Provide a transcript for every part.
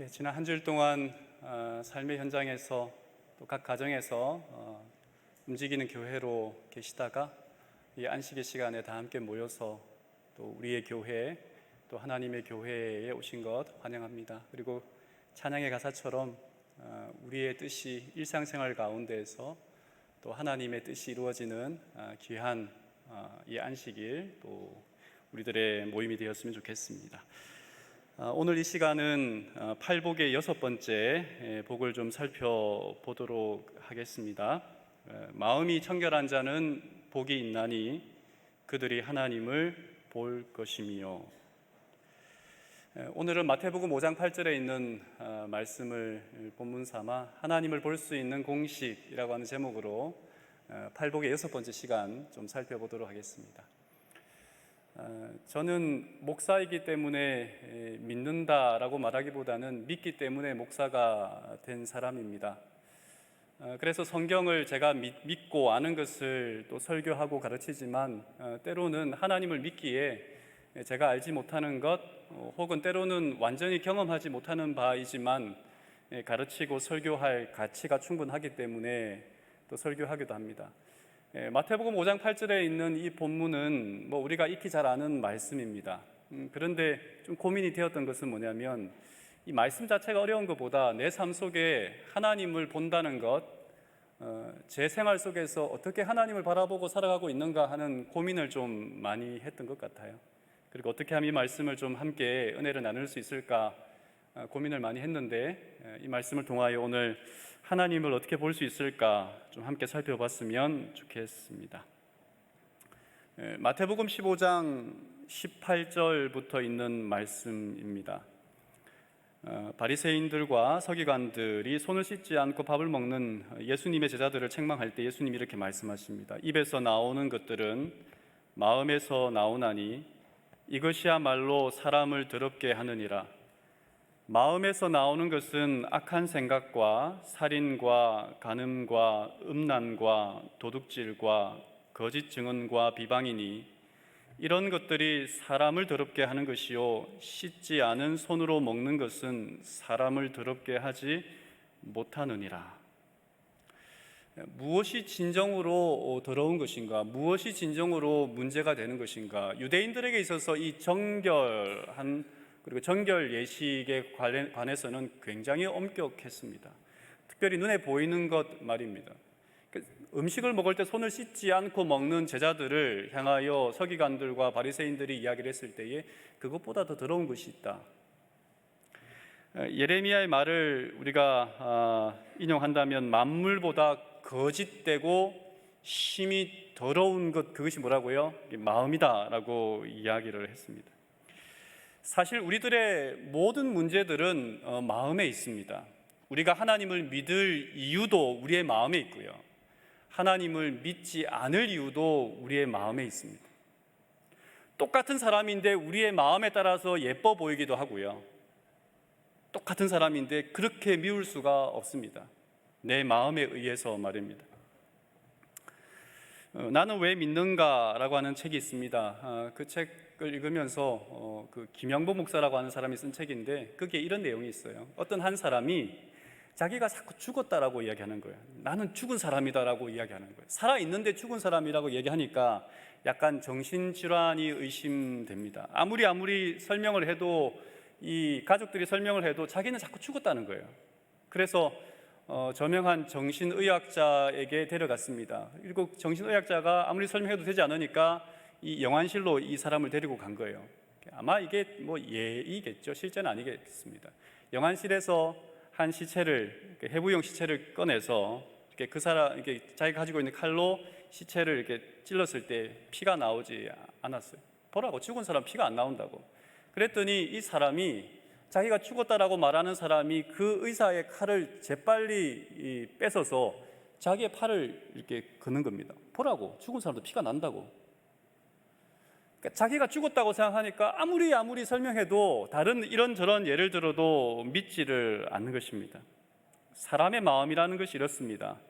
지난 한 주일 동안 삶의 현장에서 또 각 가정에서 움직이는 교회로 계시다가 이 안식의 시간에 다 함께 모여서 또 우리의 교회 또 하나님의 교회에 오신 것 환영합니다. 그리고 찬양의 가사처럼 우리의 뜻이 일상생활 가운데에서 또 하나님의 뜻이 이루어지는 귀한 이 안식일 또 우리들의 모임이 되었으면 좋겠습니다. 오늘 이 시간은 팔복의 6번째 복을 좀 살펴보도록 하겠습니다. 마음이 청결한 자는 복이 있나니 그들이 하나님을 볼 것이며. 오늘은 마태복음 5장 8절에 있는 말씀을 본문 삼아 하나님을 볼 수 있는 공식이라고 하는 제목으로 팔복의 6번째 시간 좀 살펴보도록 하겠습니다. 저는 목사이기 때문에 믿는다라고 말하기보다는 믿기 때문에 목사가 된 사람입니다. 그래서 성경을 제가 믿고 아는 것을 또 설교하고 가르치지만 때로는 하나님을 믿기에 제가 알지 못하는 것 혹은 때로는 완전히 경험하지 못하는 바이지만 가르치고 설교할 가치가 충분하기 때문에 또 설교하기도 합니다. 마태복음 5장 8절에 있는 이 본문은 우리가 익히 잘 아는 말씀입니다. 그런데 좀 고민이 되었던 것은 뭐냐면 이 말씀 자체가 어려운 것보다 내 삶 속에 하나님을 본다는 것, 제 생활 속에서 어떻게 하나님을 바라보고 살아가고 있는가 하는 고민을 좀 많이 했던 것 같아요. 그리고 어떻게 하면 이 말씀을 좀 함께 은혜를 나눌 수 있을까 고민을 많이 했는데 이 말씀을 통하여 오늘 하나님을 어떻게 볼 수 있을까 좀 함께 살펴봤으면 좋겠습니다. 마태복음 15장 18절부터 있는 말씀입니다. 바리새인들과 서기관들이 손을 씻지 않고 밥을 먹는 예수님의 제자들을 책망할 때 예수님이 이렇게 말씀하십니다. 입에서 나오는 것들은 마음에서 나오나니 이것이야말로 사람을 더럽게 하느니라. 마음에서 나오는 것은 악한 생각과 살인과 간음과 음란과 도둑질과 거짓 증언과 비방이니 이런 것들이 사람을 더럽게 하는 것이요 씻지 않은 손으로 먹는 것은 사람을 더럽게 하지 못하느니라. 무엇이 진정으로 더러운 것인가? 무엇이 진정으로 문제가 되는 것인가? 유대인들에게 있어서 이 정결한 그리고 정결 예식에 관해서는 굉장히 엄격했습니다. 특별히 눈에 보이는 것 말입니다. 음식을 먹을 때 손을 씻지 않고 먹는 제자들을 향하여 서기관들과 바리새인들이 이야기를 했을 때에 그것보다 더 더러운 것이 있다. 예레미야의 말을 우리가 인용한다면 만물보다 거짓되고 심히 더러운 것, 그것이 뭐라고요? 마음이다라고 이야기를 했습니다. 사실 우리들의 모든 문제들은 마음에 있습니다. 우리가 하나님을 믿을 이유도 우리의 마음에 있고요. 하나님을 믿지 않을 이유도 우리의 마음에 있습니다. 똑같은 사람인데 우리의 마음에 따라서 예뻐 보이기도 하고요. 똑같은 사람인데 그렇게 미울 수가 없습니다. 내 마음에 의해서 말입니다. 나는 왜 믿는가라고 하는 책이 있습니다. 그 책을 읽으면서 그 김영보 목사라고 하는 사람이 쓴 책인데 거기에 이런 내용이 있어요. 어떤 한 사람이 자기가 자꾸 죽었다라고 이야기하는 거예요. 나는 죽은 사람이다라고 이야기하는 거예요. 살아있는데 죽은 사람이라고 얘기하니까 약간 정신질환이 의심됩니다. 아무리 설명을 해도 이 가족들이 설명을 해도 자기는 자꾸 죽었다는 거예요. 그래서 저명한 정신의학자에게 데려갔습니다. 그리고 정신의학자가 아무리 설명해도 되지 않으니까 이 영안실로 이 사람을 데리고 간 거예요. 아마 이게 예의겠죠. 실제는 아니겠습니다. 영안실에서 한 시체를, 해부용 시체를 꺼내서 그 사람, 자기가 가지고 있는 칼로 시체를 이렇게 찔렀을 때 피가 나오지 않았어요. 보라고, 죽은 사람 피가 안 나온다고. 그랬더니 이 사람이 자기가 죽었다라고 말하는 사람이 그 의사의 칼을 재빨리 뺏어서 자기의 팔을 이렇게 그는 겁니다. 보라고, 죽은 사람도 피가 난다고. 그러니까 자기가 죽었다고 생각하니까 아무리 설명해도 다른 이런저런 예를 들어도 믿지를 않는 것입니다. 사람의 마음이라는 것이 이렇습니다.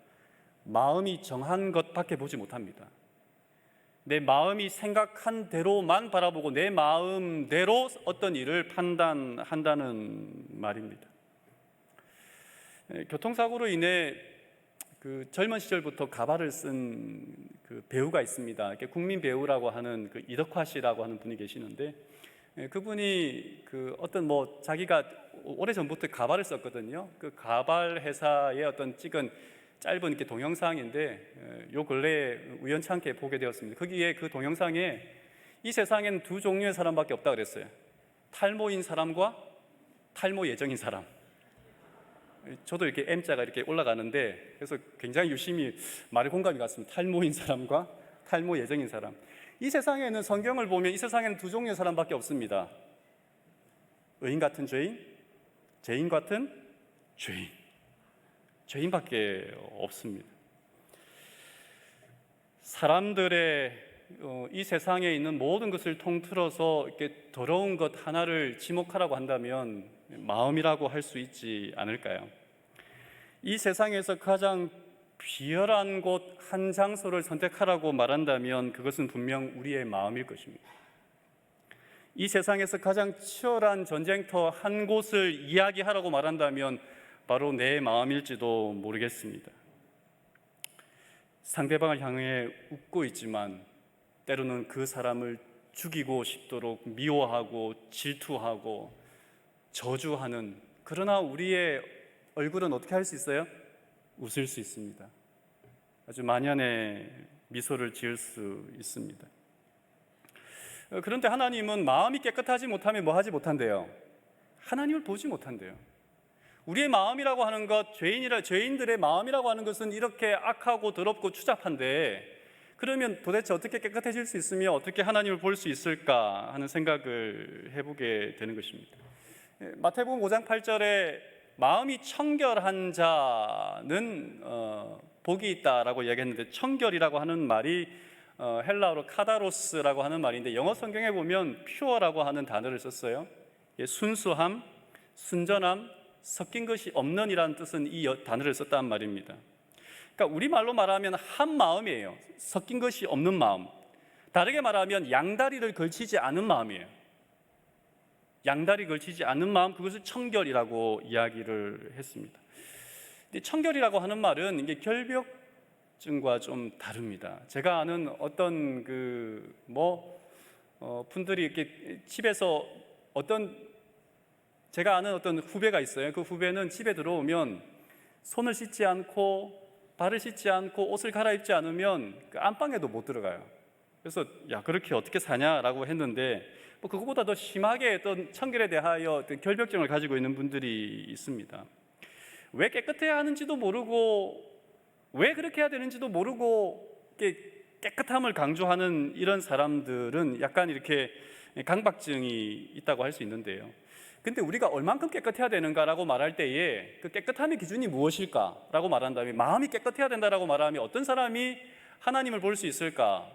마음이 정한 것밖에 보지 못합니다. 내 마음이 생각한 대로만 바라보고 내 마음대로 어떤 일을 판단한다는 말입니다. 교통사고로 인해 그 젊은 시절부터 가발을 쓴 그 배우가 있습니다. 국민 배우라고 하는 그 이덕화 씨라고 하는 분이 계시는데, 그분이 그 어떤 뭐 자기가 오래 전부터 가발을 썼거든요. 그 가발 회사의 어떤 찍은 짧은 이렇게 동영상인데, 요 근래에 우연찮게 보게 되었습니다. 거기에 그 동영상에 이 세상에는 두 종류의 사람밖에 없다 그랬어요. 탈모인 사람과 탈모 예정인 사람. 저도 이렇게 M자가 이렇게 올라가는데, 그래서 굉장히 유심히 말에 공감이 갔습니다. 탈모인 사람과 탈모 예정인 사람. 이 세상에는, 성경을 보면 이 세상에는 두 종류의 사람밖에 없습니다. 의인 같은 죄인, 죄인 같은 죄인. 죄인밖에 없습니다. 사람들의 이 세상에 있는 모든 것을 통틀어서 이렇게 더러운 것 하나를 지목하라고 한다면 마음이라고 할 수 있지 않을까요? 이 세상에서 가장 비열한 곳 한 장소를 선택하라고 말한다면 그것은 분명 우리의 마음일 것입니다. 이 세상에서 가장 치열한 전쟁터 한 곳을 이야기하라고 말한다면 바로 내 마음일지도 모르겠습니다. 상대방을 향해 웃고 있지만 때로는 그 사람을 죽이고 싶도록 미워하고 질투하고 저주하는, 그러나 우리의 얼굴은 어떻게 할 수 있어요? 웃을 수 있습니다. 아주 만연의 미소를 지을 수 있습니다. 그런데 하나님은 마음이 깨끗하지 못하면 뭐 하지 못한대요? 하나님을 보지 못한대요. 우리의 마음이라고 하는 것, 죄인들의 마음이라고 하는 것은 이렇게 악하고 더럽고 추잡한데, 그러면 도대체 어떻게 깨끗해질 수 있으며 어떻게 하나님을 볼 수 있을까 하는 생각을 해보게 되는 것입니다. 마태복음 5장 8절에 마음이 청결한 자는 복이 있다라고 이야기했는데, 청결이라고 하는 말이 헬라어로 카다로스라고 하는 말인데, 영어 성경에 보면 퓨어라고 하는 단어를 썼어요. 순수함, 순전함, 섞인 것이 없는 이라는 뜻은 이 단어를 썼다는 말입니다. 그러니까 우리말로 말하면 한 마음이에요. 섞인 것이 없는 마음. 다르게 말하면 양다리를 걸치지 않은 마음이에요. 양다리 걸치지 않는 마음, 그것을 청결이라고 이야기를 했습니다. 근데 청결이라고 하는 말은 이게 결벽증과 좀 다릅니다. 제가 아는 어떤 분들이 이렇게 집에서 제가 아는 어떤 후배가 있어요. 그 후배는 집에 들어오면 손을 씻지 않고 발을 씻지 않고 옷을 갈아입지 않으면 그 안방에도 못 들어가요. 그래서 야, 그렇게 어떻게 사냐라고 했는데, 그거보다 더 심하게 어떤 청결에 대하여 어떤 결벽증을 가지고 있는 분들이 있습니다. 왜 깨끗해야 하는지도 모르고 왜 그렇게 해야 되는지도 모르고 깨끗함을 강조하는 이런 사람들은 약간 이렇게 강박증이 있다고 할 수 있는데요. 근데 우리가 얼만큼 깨끗해야 되는가라고 말할 때에 그 깨끗함의 기준이 무엇일까라고 말한다면, 마음이 깨끗해야 된다라고 말하면 어떤 사람이 하나님을 볼 수 있을까?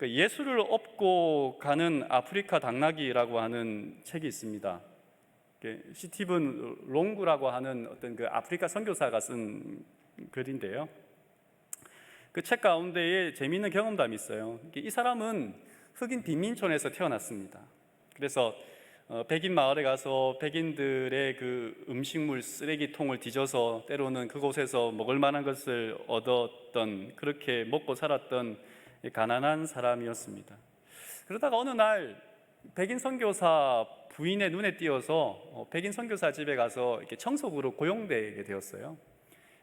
예수를 업고 가는 아프리카 당나귀라고 하는 책이 있습니다. 스티븐 롱구라고 하는 어떤 그 아프리카 선교사가 쓴 글인데요. 그 책 가운데에 재미있는 경험담이 있어요. 이 사람은 흑인 빈민촌에서 태어났습니다. 그래서 백인 마을에 가서 백인들의 그 음식물 쓰레기통을 뒤져서 때로는 그곳에서 먹을 만한 것을 얻었던, 그렇게 먹고 살았던 가난한 사람이었습니다. 그러다가 어느 날 백인 선교사 부인의 눈에 띄어서 백인 선교사 집에 가서 이렇게 청소부로 고용되게 되었어요.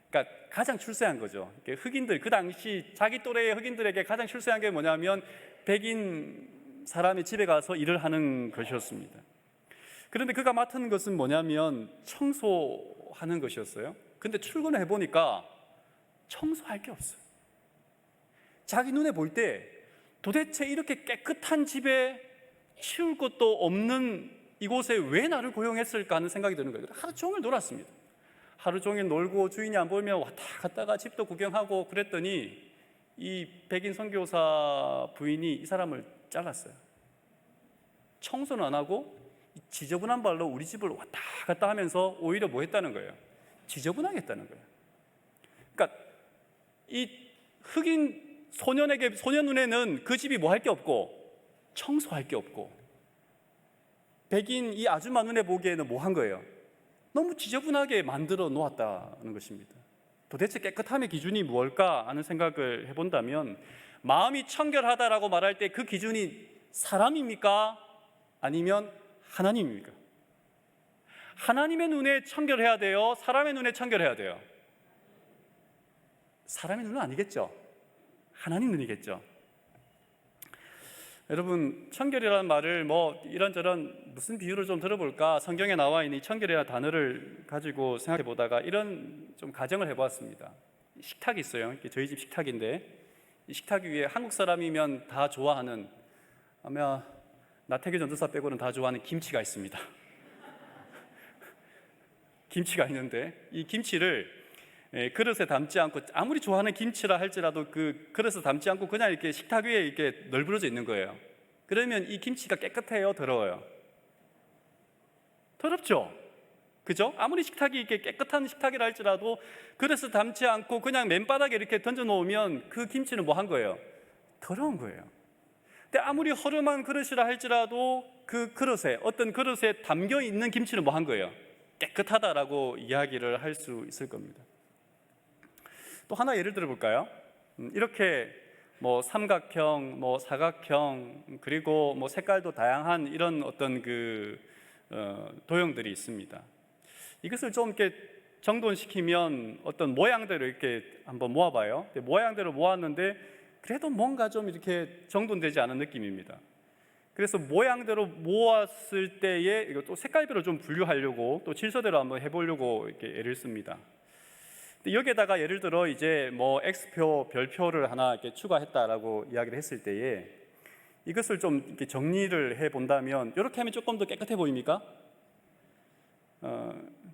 그러니까 가장 출세한 거죠. 흑인들, 그 당시 자기 또래의 흑인들에게 가장 출세한 게 뭐냐면 백인 사람의 집에 가서 일을 하는 것이었습니다. 그런데 그가 맡은 것은 뭐냐면 청소하는 것이었어요. 근데 출근해 보니까 청소할 게 없어요. 자기 눈에 볼 때 도대체 이렇게 깨끗한 집에 치울 것도 없는 이곳에 왜 나를 고용했을까 하는 생각이 드는 거예요. 하루 종일 놀았습니다. 하루 종일 놀고 주인이 안 보이면 왔다 갔다가 집도 구경하고 그랬더니 이 백인 선교사 부인이 이 사람을 잘랐어요. 청소는 안 하고 지저분한 발로 우리 집을 왔다 갔다 하면서 오히려 뭐 했다는 거예요? 지저분하게 했다는 거예요. 그러니까 이 흑인 소년 눈에는 그 집이 뭐 할 게 없고 청소할 게 없고, 백인 이 아줌마 눈에 보기에는 뭐 한 거예요? 너무 지저분하게 만들어 놓았다는 것입니다. 도대체 깨끗함의 기준이 무엇일까 하는 생각을 해본다면, 마음이 청결하다라고 말할 때 그 기준이 사람입니까? 아니면 하나님입니까? 하나님의 눈에 청결해야 돼요? 사람의 눈에 청결해야 돼요? 사람의 눈은 아니겠죠. 하나님 눈이겠죠. 여러분, 청결이라는 말을 이런저런 무슨 비유를 좀 들어볼까, 성경에 나와 있는 이 청결이라는 단어를 가지고 생각해 보다가 이런 좀 가정을 해보았습니다. 식탁이 있어요. 저희 집 식탁인데, 이 식탁 위에 한국 사람이면 다 좋아하는, 아마 나태규 전도사 빼고는 다 좋아하는 김치가 있습니다. 김치가 있는데, 이 김치를 그릇에 담지 않고, 아무리 좋아하는 김치라 할지라도 그 그릇에 담지 않고 그냥 이렇게 식탁 위에 이렇게 널브러져 있는 거예요. 그러면 이 김치가 깨끗해요? 더러워요? 더럽죠? 그죠? 아무리 식탁이 이렇게 깨끗한 식탁이라 할지라도 그릇에 담지 않고 그냥 맨바닥에 이렇게 던져 놓으면 그 김치는 뭐 한 거예요? 더러운 거예요. 근데 아무리 허름한 그릇이라 할지라도 그 그릇에, 어떤 그릇에 담겨 있는 김치는 뭐 한 거예요? 깨끗하다라고 이야기를 할 수 있을 겁니다. 또 하나 예를 들어 볼까요? 이렇게 삼각형, 사각형, 그리고 색깔도 다양한 이런 어떤 도형들이 있습니다. 이것을 좀 이렇게 정돈시키면 어떤 모양대로 이렇게 한번 모아봐요. 모양대로 모았는데 그래도 뭔가 좀 이렇게 정돈되지 않은 느낌입니다. 그래서 모양대로 모았을 때에 이거 또 색깔별로 좀 분류하려고 또 질서대로 한번 해보려고 이렇게 애를 씁니다. 여기에다가 예를 들어 이제 X표, 별표를 하나 이렇게 추가했다라고 이야기를 했을 때에 이것을 좀 이렇게 정리를 해 본다면, 이렇게 하면 조금 더 깨끗해 보입니까?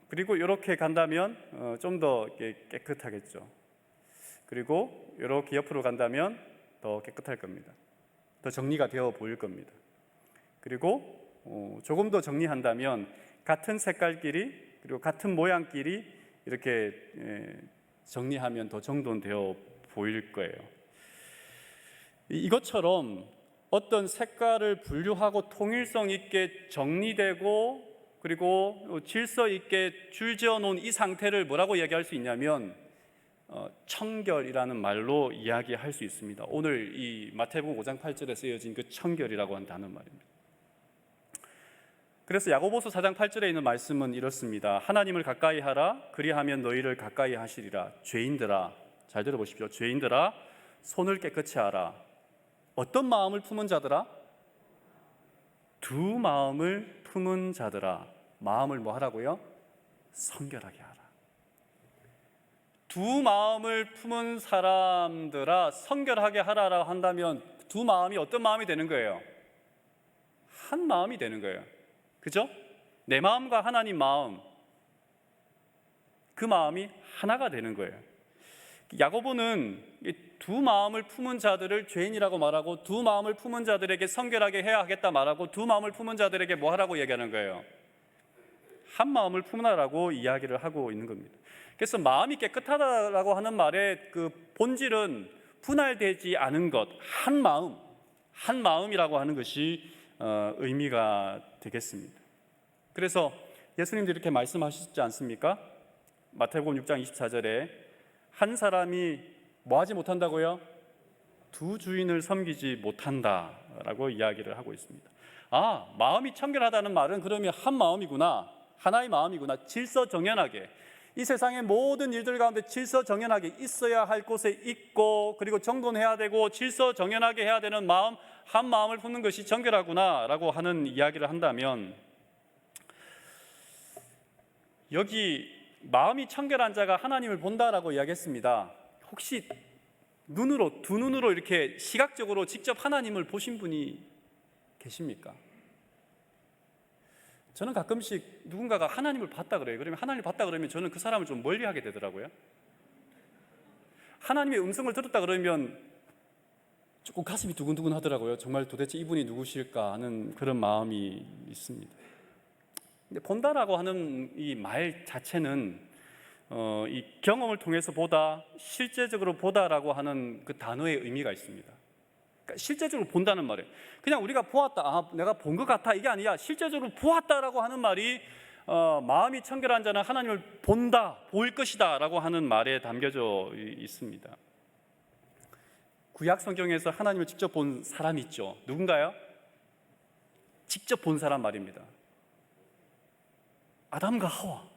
그리고 이렇게 간다면 좀 더 깨끗하겠죠. 그리고 이렇게 옆으로 간다면 더 깨끗할 겁니다. 더 정리가 되어 보일 겁니다. 그리고 조금 더 정리한다면 같은 색깔끼리 그리고 같은 모양끼리 이렇게 정리하면 더 정돈되어 보일 거예요. 이것처럼 어떤 색깔을 분류하고 통일성 있게 정리되고 그리고 질서 있게 줄지어 놓은 이 상태를 뭐라고 이야기할 수 있냐면 청결이라는 말로 이야기할 수 있습니다. 오늘 이 마태복음 5장 8절에 쓰여진 그 청결이라고 하는 단어 말입니다. 그래서 야고보서 4장 8절에 있는 말씀은 이렇습니다. 하나님을 가까이 하라, 그리하면 너희를 가까이 하시리라. 죄인들아, 잘 들어보십시오. 죄인들아, 손을 깨끗이 하라. 어떤 마음을 품은 자들아? 두 마음을 품은 자들아. 마음을 뭐 하라고요? 성결하게 하라. 두 마음을 품은 사람들아, 성결하게 하라라고 한다면 두 마음이 어떤 마음이 되는 거예요? 한 마음이 되는 거예요. 그죠? 내 마음과 하나님 마음, 그 마음이 하나가 되는 거예요. 야고보는 두 마음을 품은 자들을 죄인이라고 말하고, 두 마음을 품은 자들에게 성결하게 해야 하겠다 말하고, 두 마음을 품은 자들에게 뭐 하라고 얘기하는 거예요? 한 마음을 품으라고 이야기를 하고 있는 겁니다. 그래서 마음이 깨끗하다라고 하는 말의 그 본질은 분할되지 않은 것, 한 마음이라고 하는 것이 의미가 되겠습니다. 그래서 예수님도 이렇게 말씀하시지 않습니까? 마태복음 6장 24절에 한 사람이 뭐 하지 못한다고요? 두 주인을 섬기지 못한다라고 이야기를 하고 있습니다. 마음이 청결하다는 말은 그러면 한 마음이구나, 하나의 마음이구나. 질서정연하게 이 세상의 모든 일들 가운데 질서정연하게 있어야 할 곳에 있고, 그리고 정돈해야 되고 질서정연하게 해야 되는 마음, 한 마음을 품는 것이 정결하구나 라고 하는 이야기를 한다면, 여기 마음이 청결한 자가 하나님을 본다라고 이야기했습니다. 혹시 두 눈으로 이렇게 시각적으로 직접 하나님을 보신 분이 계십니까? 저는 가끔씩 누군가가 하나님을 봤다 그래요. 그러면 하나님을 봤다 그러면 저는 그 사람을 좀 멀리하게 되더라고요. 하나님의 음성을 들었다 그러면 조금 가슴이 두근두근 하더라고요. 정말 도대체 이분이 누구실까 하는 그런 마음이 있습니다. 근데 본다라고 하는 이 말 자체는 이 경험을 통해서 보다, 실제적으로 보다라고 하는 그 단어의 의미가 있습니다. 그러니까 실제적으로 본다는 말이에요. 그냥 우리가 보았다, 내가 본 것 같아, 이게 아니라 실제적으로 보았다라고 하는 말이 마음이 청결한 자는 하나님을 본다, 볼 것이다 라고 하는 말에 담겨져 있습니다. 구약 성경에서 하나님을 직접 본 사람이 있죠. 누군가요? 직접 본 사람 말입니다. 아담과 하와.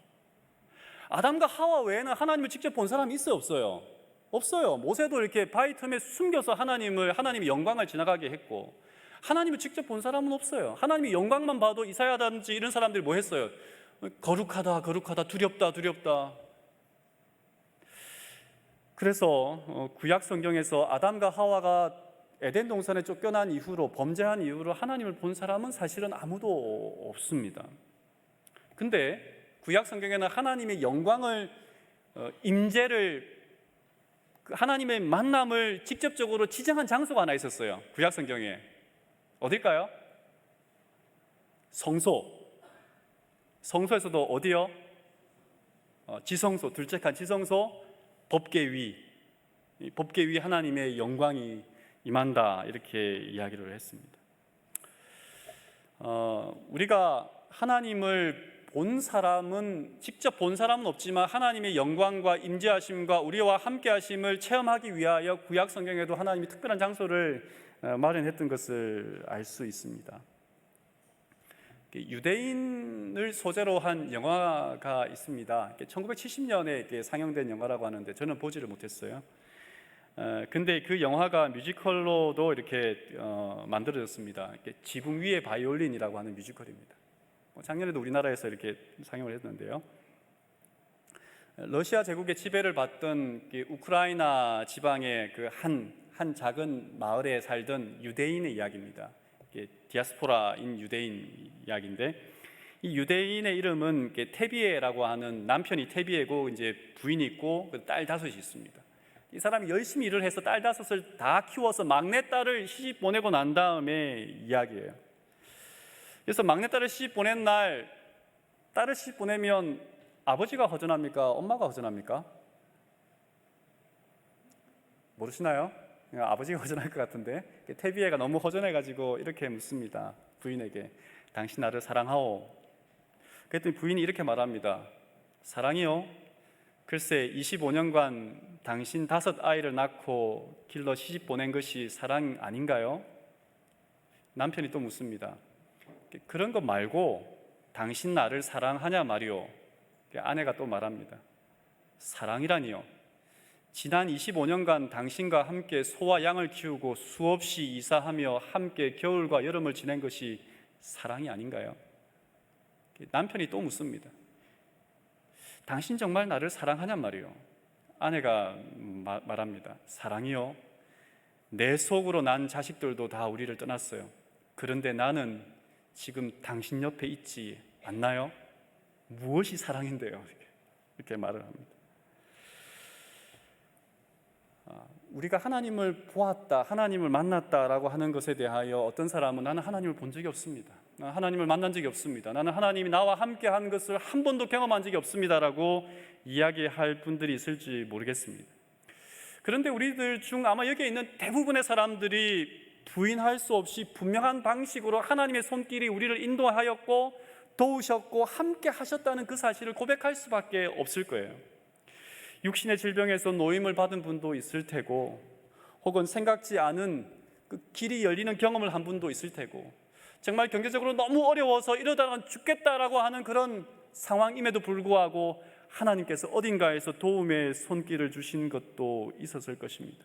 아담과 하와 외에는 하나님을 직접 본 사람이 있어요, 없어요? 없어요. 모세도 이렇게 바위 틈에 숨겨서 하나님의 영광을 지나가게 했고, 하나님을 직접 본 사람은 없어요. 하나님의 영광만 봐도 이사야든지 이런 사람들이 뭐 했어요? 거룩하다, 거룩하다, 두렵다, 두렵다. 그래서 구약 성경에서 아담과 하와가 에덴 동산에 쫓겨난 이후로, 범죄한 이후로 하나님을 본 사람은 사실은 아무도 없습니다. 근데 구약 성경에는 하나님의 영광을, 임재를, 하나님의 만남을 직접적으로 지정한 장소가 하나 있었어요. 구약 성경에. 어딜까요? 성소. 성소에서도 어디요? 지성소, 둘째 칸 지성소, 법궤 위. 법궤 위 하나님의 영광이 임한다, 이렇게 이야기를 했습니다. 우리가 하나님을 본 사람은, 직접 본 사람은 없지만 하나님의 영광과 임재하심과 우리와 함께하심을 체험하기 위하여 구약 성경에도 하나님이 특별한 장소를 마련했던 것을 알 수 있습니다. 유대인을 소재로 한 영화가 있습니다. 1970년에 상영된 영화라고 하는데 저는 보지를 못했어요. 근데 그 영화가 뮤지컬로도 이렇게 만들어졌습니다. 지붕 위의 바이올린이라고 하는 뮤지컬입니다. 작년에도 우리나라에서 이렇게 상영을 했는데요. 러시아 제국의 지배를 받던 우크라이나 지방의 그 한 작은 마을에 살던 유대인의 이야기입니다. 디아스포라인 유대인 이야기인데, 이 유대인의 이름은 테비에라고 하는, 남편이 테비에고 이제 부인이 있고 딸 5이 있습니다. 이 사람이 열심히 일을 해서 딸 5을 다 키워서 막내딸을 시집 보내고 난 다음에 이야기예요. 그래서 막내딸을 시집 보낸 날, 딸을 시집 보내면 아버지가 허전합니까? 엄마가 허전합니까? 모르시나요? 아버지가 허전할 것 같은데, 테비에가 너무 허전해가지고 이렇게 묻습니다. 부인에게, 당신 나를 사랑하오? 그랬더니 부인이 이렇게 말합니다. 사랑이요? 글쎄 25년간 당신 5아이를 낳고 길러 시집 보낸 것이 사랑 아닌가요? 남편이 또 묻습니다. 그런 것 말고 당신 나를 사랑하냐 말이오? 아내가 또 말합니다. 사랑이라니요? 지난 25년간 당신과 함께 소와 양을 키우고 수없이 이사하며 함께 겨울과 여름을 지낸 것이 사랑이 아닌가요? 남편이 또 묻습니다. 당신 정말 나를 사랑하냔 말이요? 아내가 말합니다. 사랑이요? 내 속으로 난 자식들도 다 우리를 떠났어요. 그런데 나는 지금 당신 옆에 있지 않나요? 무엇이 사랑인데요? 이렇게 말을 합니다. 우리가 하나님을 보았다, 하나님을 만났다라고 하는 것에 대하여 어떤 사람은 나는 하나님을 본 적이 없습니다. 나는 하나님을 만난 적이 없습니다. 나는 하나님이 나와 함께 한 것을 한 번도 경험한 적이 없습니다라고 이야기할 분들이 있을지 모르겠습니다. 그런데 우리들 중 아마 여기에 있는 대부분의 사람들이 부인할 수 없이 분명한 방식으로 하나님의 손길이 우리를 인도하였고 도우셨고 함께 하셨다는 그 사실을 고백할 수밖에 없을 거예요. 육신의 질병에서 노임을 받은 분도 있을 테고, 혹은 생각지 않은 그 길이 열리는 경험을 한 분도 있을 테고, 정말 경제적으로 너무 어려워서 이러다가 죽겠다라고 하는 그런 상황임에도 불구하고 하나님께서 어딘가에서 도움의 손길을 주신 것도 있었을 것입니다.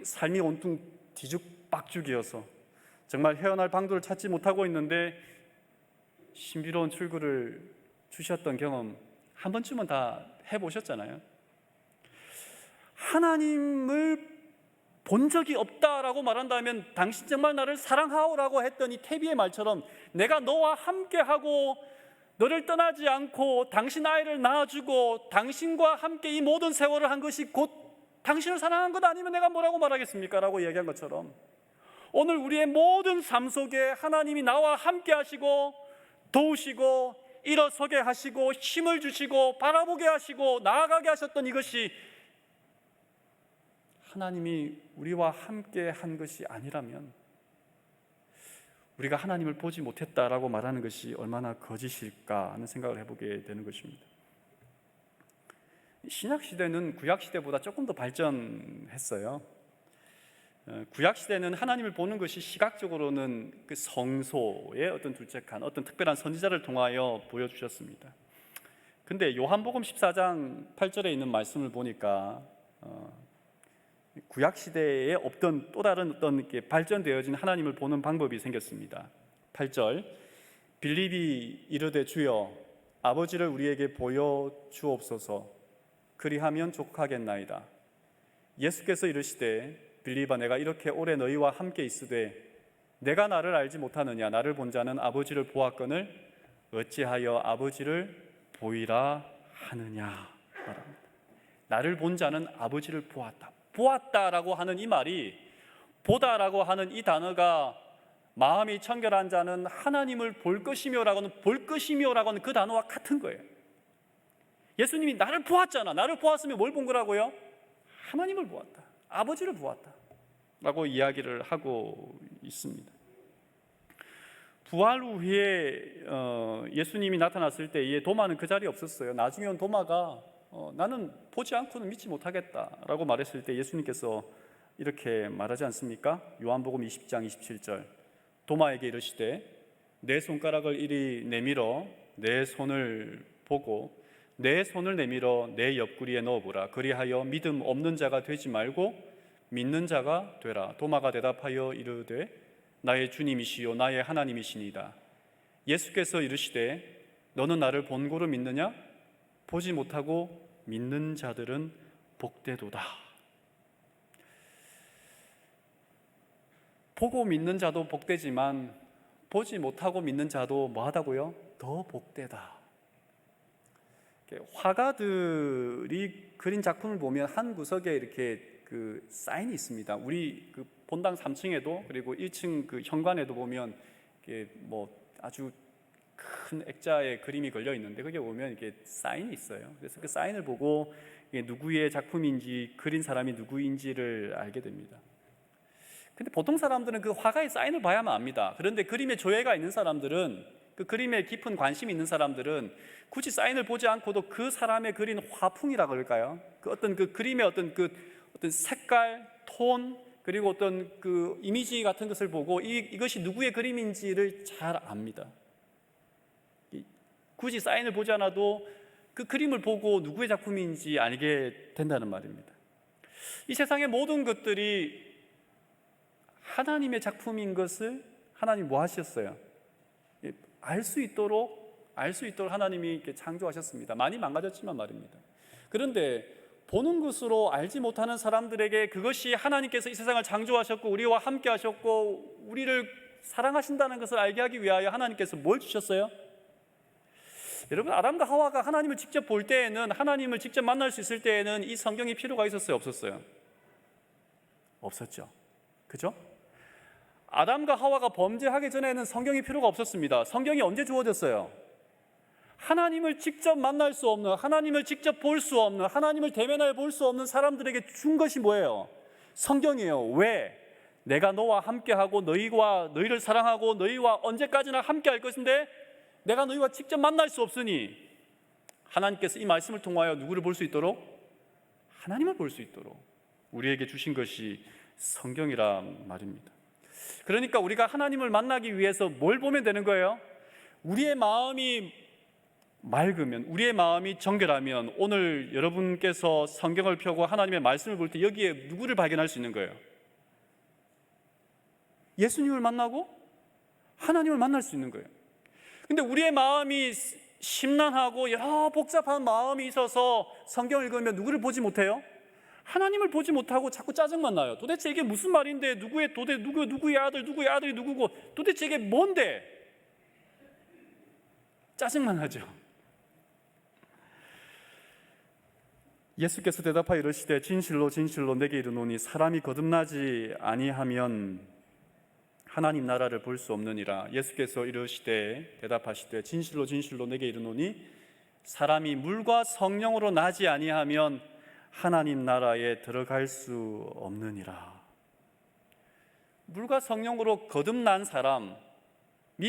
삶이 온통 뒤죽박죽이어서 정말 헤어날 방도를 찾지 못하고 있는데 신비로운 출구를 주셨던 경험 한 번쯤은 다 해보셨잖아요. 하나님을 본 적이 없다라고 말한다면 당신 정말 나를 사랑하오라고 했던 이 테비의 말처럼 내가 너와 함께하고 너를 떠나지 않고 당신 아이를 낳아주고 당신과 함께 이 모든 세월을 한 것이 곧 당신을 사랑한 것 아니면 내가 뭐라고 말하겠습니까? 라고 이야기한 것처럼 오늘 우리의 모든 삶 속에 하나님이 나와 함께 하시고 도우시고 일어서게 하시고 힘을 주시고 바라보게 하시고 나아가게 하셨던 이것이 하나님이 우리와 함께 한 것이 아니라면 우리가 하나님을 보지 못했다라고 말하는 것이 얼마나 거짓일까 하는 생각을 해보게 되는 것입니다. 신약 시대는 구약 시대보다 조금 더 발전했어요. 구약 시대는 하나님을 보는 것이 시각적으로는 그 성소의 어떤 둘째 칸, 어떤 특별한 선지자를 통하여 보여주셨습니다. 근데 요한복음 14장 8절에 있는 말씀을 보니까 구약 시대에 없던 또 다른 어떤 이렇게 발전되어진 하나님을 보는 방법이 생겼습니다. 8절, 빌립이 이르되 주여 아버지를 우리에게 보여 주옵소서. 그리하면 족하겠나이다. 예수께서 이르시되 빌립아 내가 이렇게 오래 너희와 함께 있으되 내가 나를 알지 못하느냐? 나를 본 자는 아버지를 보았거늘 어찌하여 아버지를 보이라 하느냐 말합니다. 나를 본 자는 아버지를 보았다. 보았다라고 하는 이 말이, 보다라고 하는 이 단어가 마음이 청결한 자는 하나님을 볼 것이며라고는 그 단어와 같은 거예요. 예수님이 나를 보았잖아. 나를 보았으면 뭘 본 거라고요? 하나님을 보았다. 아버지를 보았다 라고 이야기를 하고 있습니다. 부활 후에 예수님이 나타났을 때에 도마는 그 자리에 없었어요. 나중에 온 도마가 나는 보지 않고는 믿지 못하겠다라고 말했을 때 예수님께서 이렇게 말하지 않습니까? 요한복음 20장 27절, 도마에게 이르시되 내 손가락을 이리 내밀어 내 손을 보고 내 손을 내밀어 내 옆구리에 넣어보라. 그리하여 믿음 없는 자가 되지 말고 믿는 자가 되라. 도마가 대답하여 이르되 나의 주님이시요 나의 하나님이시니이다. 예수께서 이르시되 너는 나를 본고로 믿느냐? 보지 못하고 믿는 자들은 복되도다. 보고 믿는 자도 복되지만 보지 못하고 믿는 자도 뭐하다고요? 더 복되다. 화가들이 그린 작품을 보면 한 구석에 이렇게 그 사인이 있습니다. 우리 그 본당 3층에도 그리고 1층 그 현관에도 보면 이게 뭐 아주 큰 액자의 그림이 걸려 있는데 거기에 보면 이게 사인이 있어요. 그래서 그 사인을 보고 이게 누구의 작품인지 그린 사람이 누구인지를 알게 됩니다. 근데 보통 사람들은 그 화가의 사인을 봐야만 압니다. 그런데 그림에 조예가 있는 사람들은, 그 그림에 깊은 관심이 있는 사람들은 굳이 사인을 보지 않고도 그 사람의 그린 화풍이라 그럴까요? 그 어떤 그 그림의 어떤 색깔, 톤, 그리고 어떤 그 이미지 같은 것을 보고 이것이 누구의 그림인지를 잘 압니다. 굳이 사인을 보지 않아도 그 그림을 보고 누구의 작품인지 알게 된다는 말입니다. 이 세상의 모든 것들이 하나님의 작품인 것을 하나님 뭐 하셨어요? 알 수 있도록 하나님이 이렇게 창조하셨습니다. 많이 망가졌지만 말입니다. 그런데 보는 것으로 알지 못하는 사람들에게 그것이 하나님께서 이 세상을 창조하셨고 우리와 함께 하셨고 우리를 사랑하신다는 것을 알게 하기 위하여 하나님께서 뭘 주셨어요? 여러분, 아담과 하와가 하나님을 직접 볼 때에는, 하나님을 직접 만날 수 있을 때에는 이 성경이 필요가 있었어요? 없었어요? 없었죠. 그죠? 아담과 하와가 범죄하기 전에는 성경이 필요가 없었습니다. 성경이 언제 주어졌어요? 하나님을 직접 만날 수 없는, 하나님을 직접 볼 수 없는, 하나님을 대면하여 볼 수 없는 사람들에게 준 것이 뭐예요? 성경이에요. 왜? 내가 너와 함께하고 너희를 사랑하고 너희와 언제까지나 함께할 것인데 내가 너희와 직접 만날 수 없으니 하나님께서 이 말씀을 통하여 누구를 볼 수 있도록? 하나님을 볼 수 있도록 우리에게 주신 것이 성경이란 말입니다. 그러니까 우리가 하나님을 만나기 위해서 뭘 보면 되는 거예요? 우리의 마음이 맑으면, 우리의 마음이 정결하면 오늘 여러분께서 성경을 펴고 하나님의 말씀을 볼 때 여기에 누구를 발견할 수 있는 거예요? 예수님을 만나고 하나님을 만날 수 있는 거예요. 근데 우리의 마음이 심란하고 여러 복잡한 마음이 있어서 성경을 읽으면 누구를 보지 못해요? 하나님을 보지 못하고 자꾸 짜증만 나요. 도대체 이게 무슨 말인데, 누구의 아들, 누구의 아들이 누구고, 도대체 이게 뭔데? 짜증만 나죠. 예수께서 대답하여 이르시되 진실로 진실로 내게 이르노니 사람이 거듭나지 아니하면 하나님 나라를 볼 수 없느니라. 예수께서 이르시되 대답하시되 진실로 진실로 내게 이르노니 사람이 물과 성령으로 나지 아니하면 하나님 나라에 들어갈 수 없느니라. 물과 성령으로 거듭난 사람,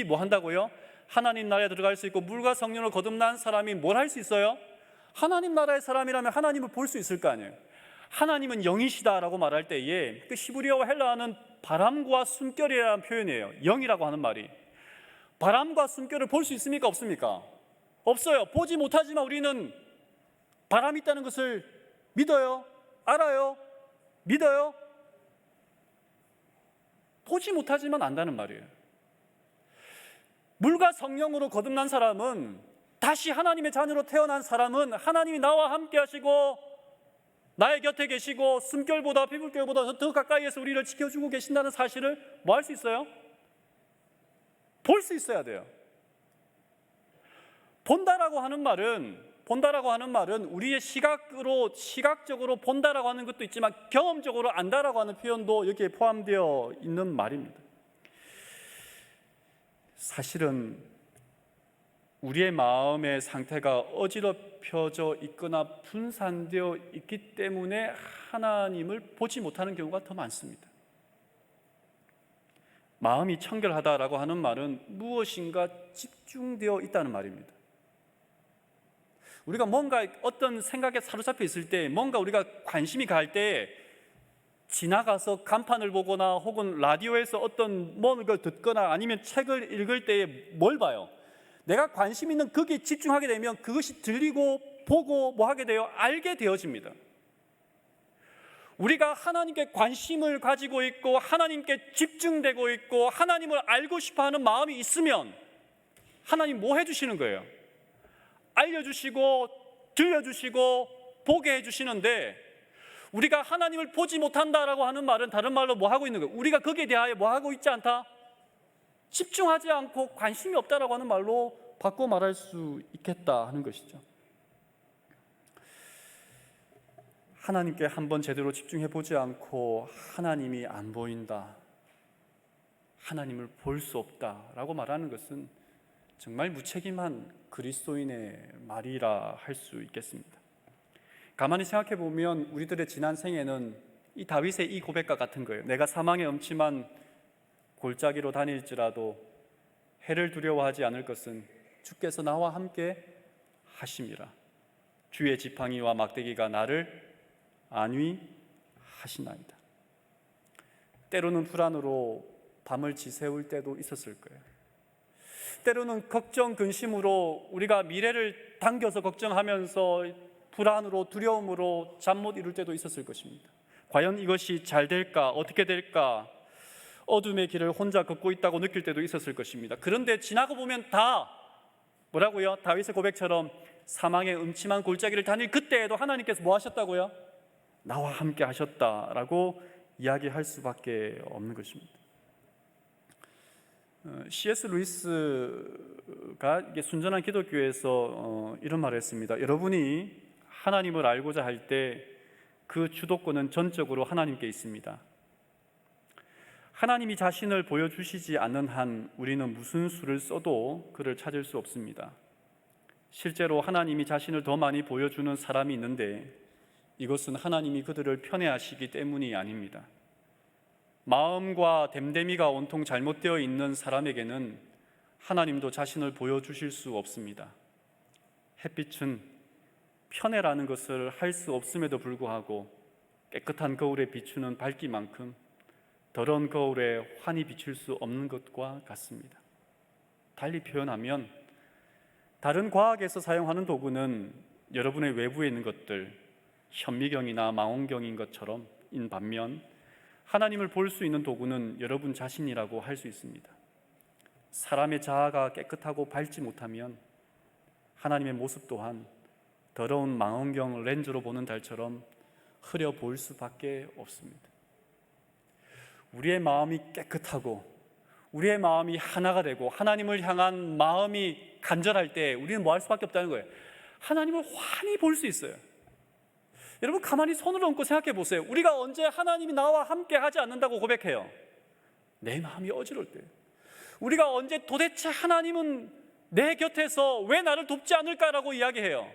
뭐 한다고요? 하나님 나라에 들어갈 수 있고 물과 성령으로 거듭난 사람이 뭘 할 수 있어요? 하나님 나라의 사람이라면 하나님을 볼 수 있을 거 아니에요. 하나님은 영이시다라고 말할 때에 그 히브리어와 헬라어는 바람과 숨결이라는 표현이에요. 영이라고 하는 말이. 바람과 숨결을 볼 수 있습니까? 없습니까? 없어요. 보지 못하지만 우리는 바람이 있다는 것을 믿어요? 알아요? 믿어요? 보지 못하지만 안다는 말이에요. 물과 성령으로 거듭난 사람은, 다시 하나님의 자녀로 태어난 사람은 하나님이 나와 함께 하시고 나의 곁에 계시고 숨결보다 피부결보다 더 가까이에서 우리를 지켜주고 계신다는 사실을 뭐 할 수 있어요? 볼 수 있어야 돼요. 본다라고 하는 말은 우리의 시각적으로 본다라고 하는 것도 있지만 경험적으로 안다라고 하는 표현도 여기에 포함되어 있는 말입니다. 사실은 우리의 마음의 상태가 어지럽혀져 있거나 분산되어 있기 때문에 하나님을 보지 못하는 경우가 더 많습니다. 마음이 청결하다라고 하는 말은 무엇인가 집중되어 있다는 말입니다. 우리가 뭔가 어떤 생각에 사로잡혀 있을 때, 뭔가 우리가 관심이 갈 때 지나가서 간판을 보거나 혹은 라디오에서 어떤 뭔가 듣거나 아니면 책을 읽을 때에 뭘 봐요? 내가 관심 있는 거기에 집중하게 되면 그것이 들리고 보고 뭐 하게 돼요? 알게 되어집니다. 우리가 하나님께 관심을 가지고 있고 하나님께 집중되고 있고 하나님을 알고 싶어하는 마음이 있으면 하나님 뭐 해주시는 거예요? 알려주시고 들려주시고 보게 해주시는데, 우리가 하나님을 보지 못한다라고 하는 말은 다른 말로 뭐 하고 있는 거예요? 우리가 거기에 대하여 뭐 하고 있지 않다? 집중하지 않고 관심이 없다라고 하는 말로 바꿔 말할 수 있겠다 하는 것이죠. 하나님께 한번 제대로 집중해 보지 않고 하나님이 안 보인다, 하나님을 볼 수 없다라고 말하는 것은 정말 무책임한 그리스도인의 말이라 할 수 있겠습니다. 가만히 생각해 보면 우리들의 지난 생애는 이 다윗의 이 고백과 같은 거예요. 내가 사망의 음침한 골짜기로 다닐지라도 해를 두려워하지 않을 것은 주께서 나와 함께 하심이라. 주의 지팡이와 막대기가 나를 안위하시나이다. 때로는 불안으로 밤을 지새울 때도 있었을 거예요. 때로는 걱정, 근심으로 우리가 미래를 당겨서 걱정하면서 불안으로, 두려움으로 잠 못 이룰 때도 있었을 것입니다. 과연 이것이 잘 될까? 어떻게 될까? 어둠의 길을 혼자 걷고 있다고 느낄 때도 있었을 것입니다. 그런데 지나고 보면 다 뭐라고요? 다윗의 고백처럼 사망의 음침한 골짜기를 다닐 그때에도 하나님께서 뭐 하셨다고요? 나와 함께 하셨다라고 이야기할 수밖에 없는 것입니다. C.S. 루이스가 순전한 기독교에서 이런 말을 했습니다. 여러분이 하나님을 알고자 할 때 그 주도권은 전적으로 하나님께 있습니다. 하나님이 자신을 보여주시지 않는 한 우리는 무슨 수를 써도 그를 찾을 수 없습니다. 실제로 하나님이 자신을 더 많이 보여주는 사람이 있는데 이것은 하나님이 그들을 편애하시기 때문이 아닙니다. 마음과 됨됨이가 온통 잘못되어 있는 사람에게는 하나님도 자신을 보여주실 수 없습니다. 햇빛은 편애라는 것을 할 수 없음에도 불구하고 깨끗한 거울에 비추는 밝기만큼 더러운 거울에 환히 비출 수 없는 것과 같습니다. 달리 표현하면 다른 과학에서 사용하는 도구는 여러분의 외부에 있는 것들, 현미경이나 망원경인 것처럼 인 반면 하나님을 볼 수 있는 도구는 여러분 자신이라고 할 수 있습니다. 사람의 자아가 깨끗하고 밝지 못하면 하나님의 모습 또한 더러운 망원경 렌즈로 보는 달처럼 흐려 보일 수밖에 없습니다. 우리의 마음이 깨끗하고 우리의 마음이 하나가 되고 하나님을 향한 마음이 간절할 때 우리는 뭐 할 수밖에 없다는 거예요. 하나님을 환히 볼 수 있어요. 여러분 가만히 손을 얹고 생각해 보세요. 우리가 언제 하나님이 나와 함께 하지 않는다고 고백해요? 내 마음이 어지러울 때. 우리가 언제 도대체 하나님은 내 곁에서 왜 나를 돕지 않을까라고 이야기해요?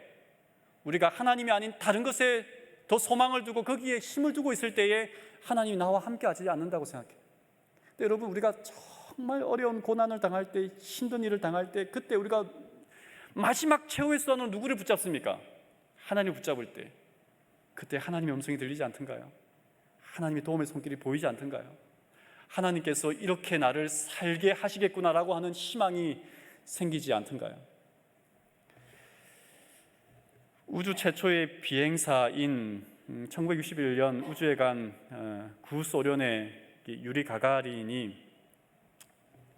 우리가 하나님이 아닌 다른 것에 더 소망을 두고 거기에 힘을 두고 있을 때에 하나님이 나와 함께 하지 않는다고 생각해요. 근데 여러분 우리가 정말 어려운 고난을 당할 때, 힘든 일을 당할 때, 그때 우리가 마지막 최후의 수단으로 누구를 붙잡습니까? 하나님을 붙잡을 때, 그때 하나님의 음성이 들리지 않던가요? 하나님의 도움의 손길이 보이지 않던가요? 하나님께서 이렇게 나를 살게 하시겠구나라고 하는 희망이 생기지 않던가요? 우주 최초의 비행사인 1961년 우주에 간 구소련의 유리 가가린이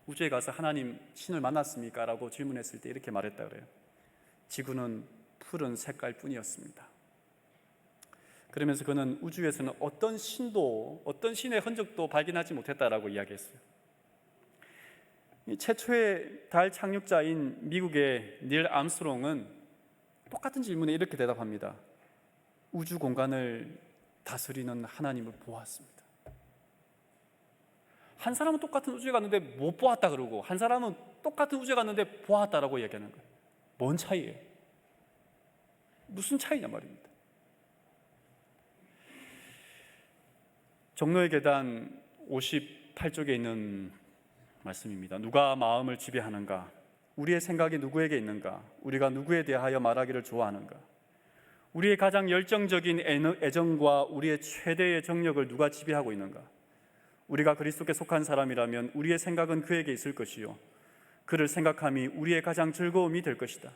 우주에 가서 하나님 신을 만났습니까? 라고 질문했을 때 이렇게 말했다 그래요. 지구는 푸른 색깔 뿐이었습니다. 그러면서 그는 우주에서는 어떤 신의 흔적도 발견하지 못했다라고 이야기했어요. 최초의 달 착륙자인 미국의 닐 암스트롱은 똑같은 질문에 이렇게 대답합니다. 우주 공간을 다스리는 하나님을 보았습니다. 한 사람은 똑같은 우주에 갔는데 못 보았다 그러고, 한 사람은 똑같은 우주에 갔는데 보았다라고 얘기하는 거예요. 뭔 차이예요? 무슨 차이냐 말입니다. 종로의 계단 58쪽에 있는 말씀입니다. 누가 마음을 지배하는가? 우리의 생각이 누구에게 있는가? 우리가 누구에 대하여 말하기를 좋아하는가? 우리의 가장 열정적인 애정과 우리의 최대의 정력을 누가 지배하고 있는가? 우리가 그리스도께 속한 사람이라면 우리의 생각은 그에게 있을 것이요, 그를 생각함이 우리의 가장 즐거움이 될 것이다.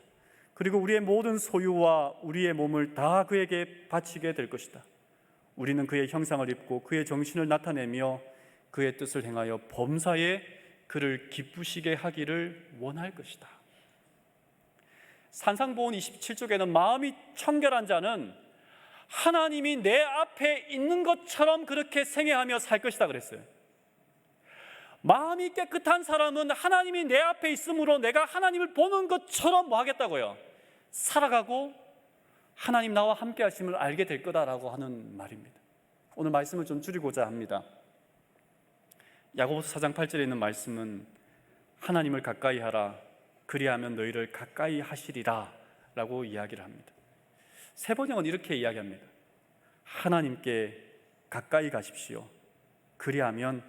그리고 우리의 모든 소유와 우리의 몸을 다 그에게 바치게 될 것이다. 우리는 그의 형상을 입고 그의 정신을 나타내며 그의 뜻을 행하여 범사에 그를 기쁘시게 하기를 원할 것이다. 산상보훈 27쪽에는 마음이 청결한 자는 하나님이 내 앞에 있는 것처럼 그렇게 생애하며 살 것이다 그랬어요. 마음이 깨끗한 사람은 하나님이 내 앞에 있으므로 내가 하나님을 보는 것처럼 뭐 하겠다고요? 살아가고 하나님 나와 함께 하심을 알게 될 거다라고 하는 말입니다. 오늘 말씀을 좀 줄이고자 합니다. 야고보서 4장 8절에 있는 말씀은 하나님을 가까이 하라, 그리하면 너희를 가까이 하시리라 라고 이야기를 합니다. 세번역은 이렇게 이야기합니다. 하나님께 가까이 가십시오. 그리하면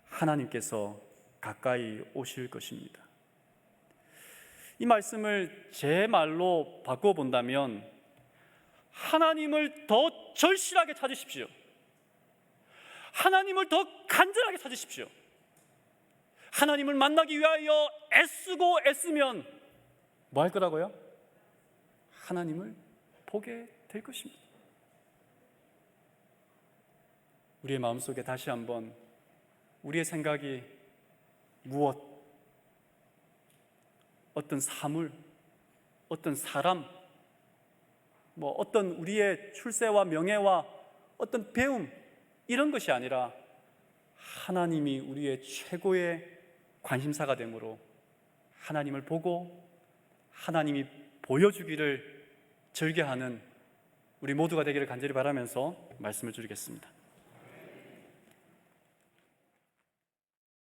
하나님께서 가까이 오실 것입니다. 이 말씀을 제 말로 바꾸어 본다면 하나님을 더 절실하게 찾으십시오. 하나님을 더 간절하게 찾으십시오. 하나님을 만나기 위하여 애쓰고 애쓰면 뭐 할 거라고요? 하나님을 보게 될 것입니다. 우리의 마음속에 다시 한번 우리의 생각이 무엇, 어떤 사물, 어떤 사람, 어떤 우리의 출세와 명예와 어떤 배움, 이런 것이 아니라 하나님이 우리의 최고의 관심사가 되므로 하나님을 보고 하나님이 보여주기를 즐겨하는 우리 모두가 되기를 간절히 바라면서 말씀을 드리겠습니다.